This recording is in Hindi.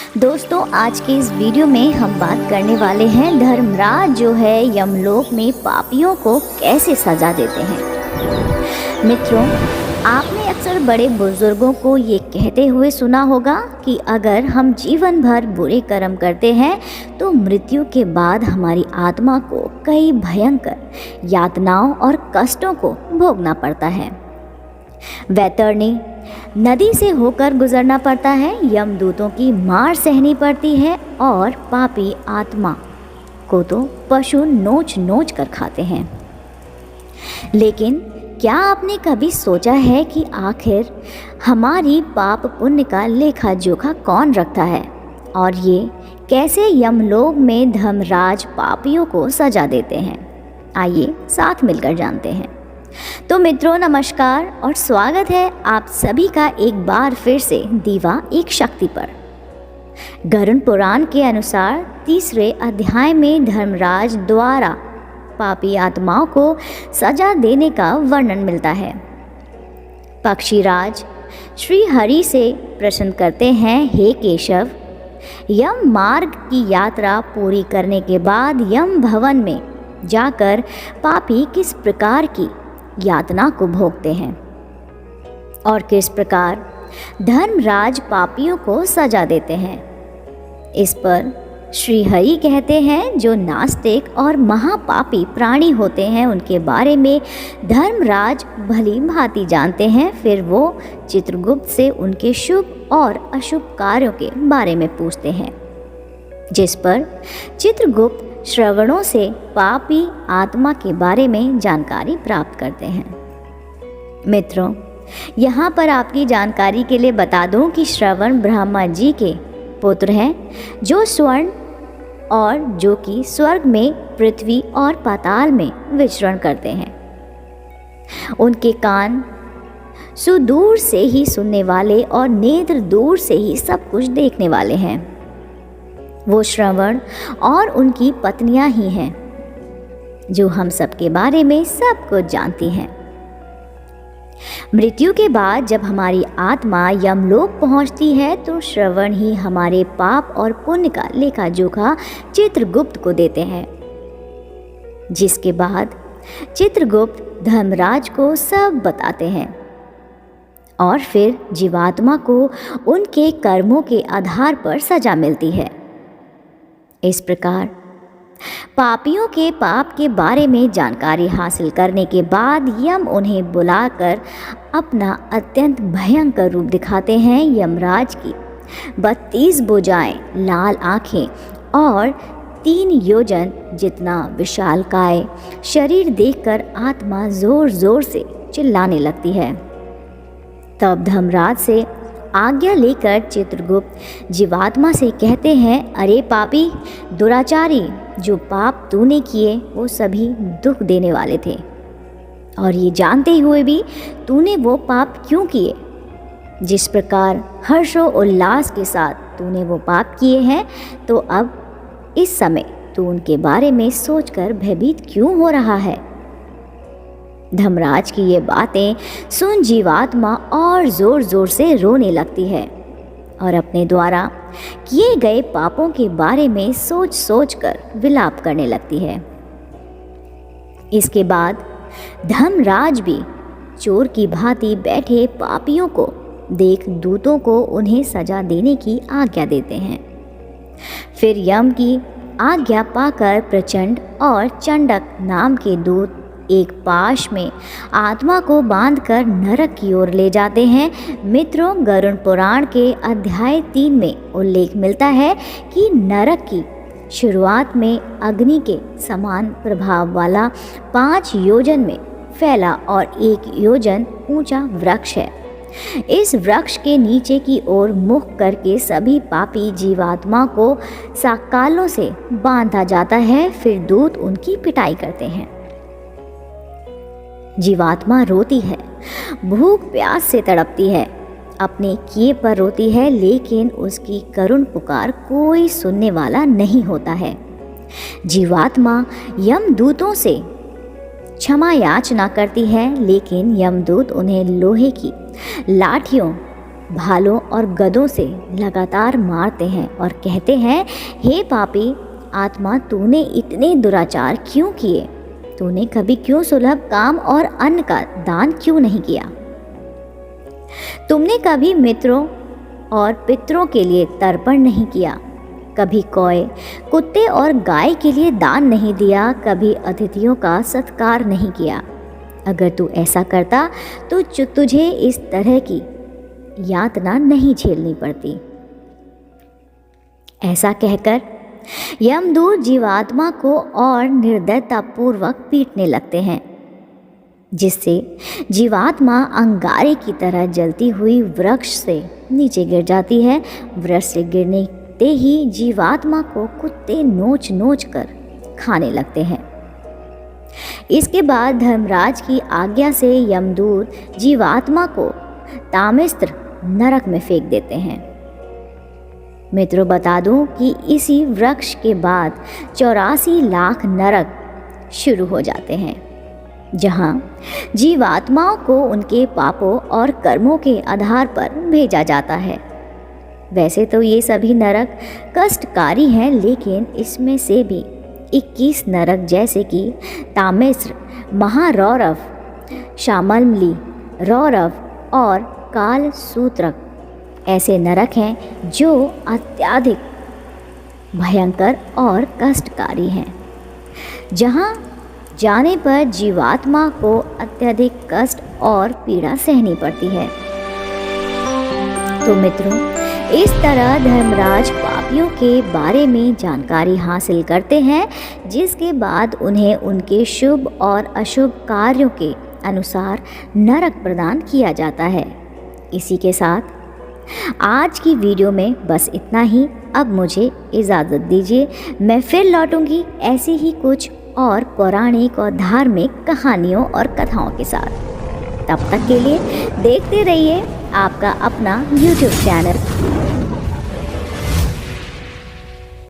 दोस्तों, आज के इस वीडियो में हम बात करने वाले हैं धर्मराज जो है यमलोक में पापियों को कैसे सजा देते हैं। मित्रों, आपने अक्सर बड़े बुजुर्गों को ये कहते हुए सुना होगा कि अगर हम जीवन भर बुरे कर्म करते हैं तो मृत्यु के बाद हमारी आत्मा को कई भयंकर यातनाओं और कष्टों को भोगना पड़ता है। वैतरणी नदी से होकर गुजरना पड़ता है, यमदूतों की मार सहनी पड़ती है और पापी आत्मा को तो पशु नोच नोच कर खाते हैं। लेकिन क्या आपने कभी सोचा है कि आखिर हमारी पाप पुण्य का लेखा जोखा कौन रखता है और ये कैसे यमलोक में धर्मराज पापियों को सजा देते हैं? आइए साथ मिलकर जानते हैं। तो मित्रों, नमस्कार और स्वागत है आप सभी का एक बार फिर से दीवा एक शक्ति पर। गरुड़ पुराण के अनुसार 3 अध्याय में धर्मराज द्वारा पापी आत्माओं को सजा देने का वर्णन मिलता है। पक्षीराज श्री हरि से प्रश्न करते हैं, हे केशव, यम मार्ग की यात्रा पूरी करने के बाद यम भवन में जाकर पापी किस प्रकार की यातना को भोगते हैं और किस प्रकार धर्मराज पापियों को सजा देते हैं। इस पर श्री हरि कहते हैं, जो नास्तिक और महापापी प्राणी होते हैं उनके बारे में धर्मराज भली भांति जानते हैं। फिर वो चित्रगुप्त से उनके शुभ और अशुभ कार्यों के बारे में पूछते हैं, जिस पर चित्रगुप्त श्रवणों से पापी आत्मा के बारे में जानकारी प्राप्त करते हैं। मित्रों, यहाँ पर आपकी जानकारी के लिए बता दूं कि श्रवण ब्रह्मा जी के पुत्र हैं, जो स्वर्ण और जो कि स्वर्ग में, पृथ्वी और पाताल में विचरण करते हैं। उनके कान सुदूर से ही सुनने वाले और नेत्र दूर से ही सब कुछ देखने वाले हैं। वो श्रवण और उनकी पत्नियां ही हैं जो हम सब के बारे में सब कुछ जानती हैं। मृत्यु के बाद जब हमारी आत्मा यमलोक पहुंचती है तो श्रवण ही हमारे पाप और पुण्य का लेखा जोखा चित्रगुप्त को देते हैं, जिसके बाद चित्रगुप्त धर्मराज को सब बताते हैं और फिर जीवात्मा को उनके कर्मों के आधार पर सजा मिलती है। इस प्रकार पापियों के पाप के बारे में जानकारी हासिल करने के बाद यम उन्हें बुलाकर अपना अत्यंत भयंकर रूप दिखाते हैं। यमराज की 32 भुजाएं, लाल आँखें और 3 योजन जितना विशालकाय शरीर देखकर आत्मा जोर जोर से चिल्लाने लगती है। तब धर्मराज से आज्ञा लेकर चित्रगुप्त जीवात्मा से कहते हैं, अरे पापी दुराचारी, जो पाप तूने किए वो सभी दुख देने वाले थे और ये जानते हुए भी तूने वो पाप क्यों किए? जिस प्रकार हर्षो उल्लास के साथ तूने वो पाप किए हैं, तो अब इस समय तू उनके बारे में सोचकर भयभीत क्यों हो रहा है? धर्मराज की ये बातें सुन जीवात्मा और जोर जोर से रोने लगती है और अपने द्वारा किए गए पापों के बारे में सोच सोच कर विलाप करने लगती है। इसके बाद धर्मराज भी चोर की भांति बैठे पापियों को देख दूतों को उन्हें सजा देने की आज्ञा देते हैं। फिर यम की आज्ञा पाकर प्रचंड और चंडक नाम के दूत एक पाश में आत्मा को बांधकर नरक की ओर ले जाते हैं। मित्रों, गरुड़ पुराण के अध्याय 3 में उल्लेख मिलता है कि नरक की शुरुआत में अग्नि के समान प्रभाव वाला 5 योजन में फैला और 1 योजन ऊंचा वृक्ष है। इस वृक्ष के नीचे की ओर मुख करके सभी पापी जीवात्मा को साकालों से बांधा जाता है। फिर दूत उनकी पिटाई करते हैं। जीवात्मा रोती है, भूख प्यास से तड़पती है, अपने किए पर रोती है, लेकिन उसकी करुण पुकार कोई सुनने वाला नहीं होता है। जीवात्मा यमदूतों से क्षमा याचना करती है, लेकिन यमदूत उन्हें लोहे की लाठियों भालों और गधों से लगातार मारते हैं और कहते हैं, हे पापी आत्मा, तूने इतने दुराचार क्यों किए? तूने कभी क्यों सुलभ काम और अन्न का दान क्यों नहीं किया? तुमने कभी मित्रों और पितरों के लिए तर्पण नहीं किया, कभी कौए, कुत्ते और गाय के लिए दान नहीं दिया, कभी अतिथियों का सत्कार नहीं किया। अगर तू ऐसा करता तो तुझे इस तरह की यातना नहीं झेलनी पड़ती। ऐसा कहकर यमदूत जीवात्मा को और निर्दयतापूर्वक पीटने लगते हैं, जिससे जीवात्मा अंगारे की तरह जलती हुई वृक्ष से नीचे गिर जाती है। वृक्ष से गिरने ही जीवात्मा को कुत्ते नोच नोच कर खाने लगते हैं। इसके बाद धर्मराज की आज्ञा से यमदूत जीवात्मा को तामिस्त्र नरक में फेंक देते हैं। मित्रों, बता दूं कि इसी वृक्ष के बाद 84 लाख नरक शुरू हो जाते हैं, जहां जीवात्माओं को उनके पापों और कर्मों के आधार पर भेजा जाता है। वैसे तो ये सभी नरक कष्टकारी हैं, लेकिन इसमें से भी 21 नरक जैसे कि तामिस्र, महारौरव, शामलमली, रौरव और कालसूत्रक ऐसे नरक हैं जो अत्यधिक भयंकर और कष्टकारी हैं, जहां जाने पर जीवात्मा को अत्यधिक कष्ट और पीड़ा सहनी पड़ती है। तो मित्रों, इस तरह धर्मराज पापियों के बारे में जानकारी हासिल करते हैं, जिसके बाद उन्हें उनके शुभ और अशुभ कार्यों के अनुसार नरक प्रदान किया जाता है। इसी के साथ आज की वीडियो में बस इतना ही। अब मुझे इजाज़त दीजिए, मैं फिर लौटूंगी ऐसी ही कुछ और पौराणिक और धार्मिक कहानियों और कथाओं के साथ। तब तक के लिए देखते रहिए आपका अपना YouTube चैनल